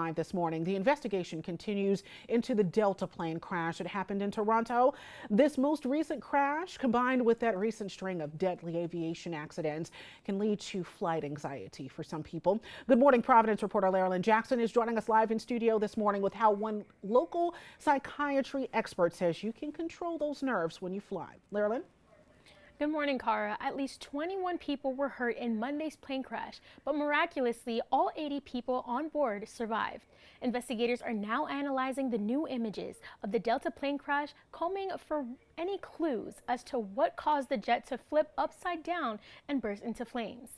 5 this morning. The investigation continues into the Delta plane crash that happened in Toronto. This most recent crash, combined with that recent string of deadly aviation accidents, can lead to flight anxiety for some people. Good morning, Providence reporter Larilyn Jackson is joining us live in studio this morning with how one local psychiatry expert says you can control those nerves when you fly. Larilyn? Good morning, Cara. At least 21 people were hurt in Monday's plane crash, but miraculously, all 80 people on board survived. Investigators are now analyzing the new images of the Delta plane crash, combing for any clues as to what caused the jet to flip upside down and burst into flames.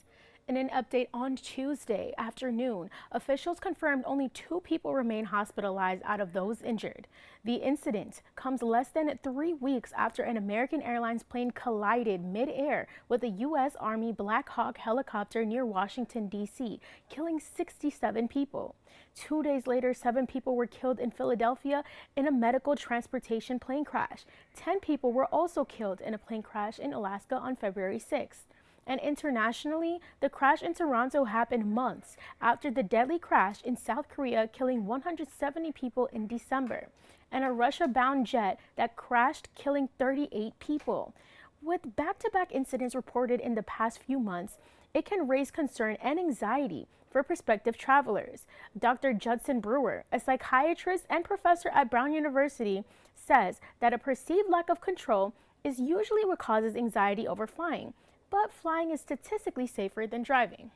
In an update on Tuesday afternoon, officials confirmed only 2 people remain hospitalized out of those injured. The incident comes less than 3 weeks after an American Airlines plane collided mid-air with a U.S. Army Black Hawk helicopter near Washington, D.C., killing 67 people. 2 days later, 7 people were killed in Philadelphia in a medical transportation plane crash. 10 people were also killed in a plane crash in Alaska on February 6th. And internationally, the crash in Toronto happened months after the deadly crash in South Korea, killing 170 people in December, and a Russia-bound jet that crashed, killing 38 people. With back-to-back incidents reported in the past few months, it can raise concern and anxiety for prospective travelers. Dr. Judson Brewer, a psychiatrist and professor at Brown University, says that a perceived lack of control is usually what causes anxiety over flying. But flying is statistically safer than driving.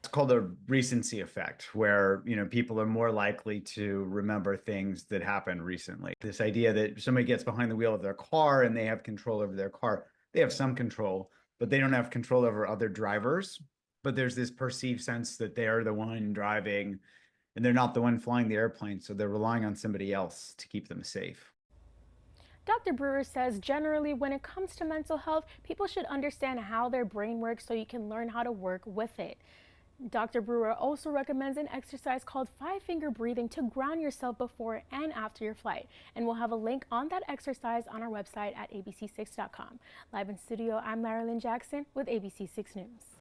It's called a recency effect, where people are more likely to remember things that happened recently. This idea that somebody gets behind the wheel of their car and they have control over their car. They have some control, but they don't have control over other drivers. But there's this perceived sense that they're the one driving and they're not the one flying the airplane, so they're relying on somebody else to keep them safe. Dr. Brewer says generally when it comes to mental health, people should understand how their brain works so you can learn how to work with it. Dr. Brewer also recommends an exercise called 5-finger breathing to ground yourself before and after your flight. And we'll have a link on that exercise on our website at abc6.com. Live in studio, I'm Larilyn Jackson with ABC6 News.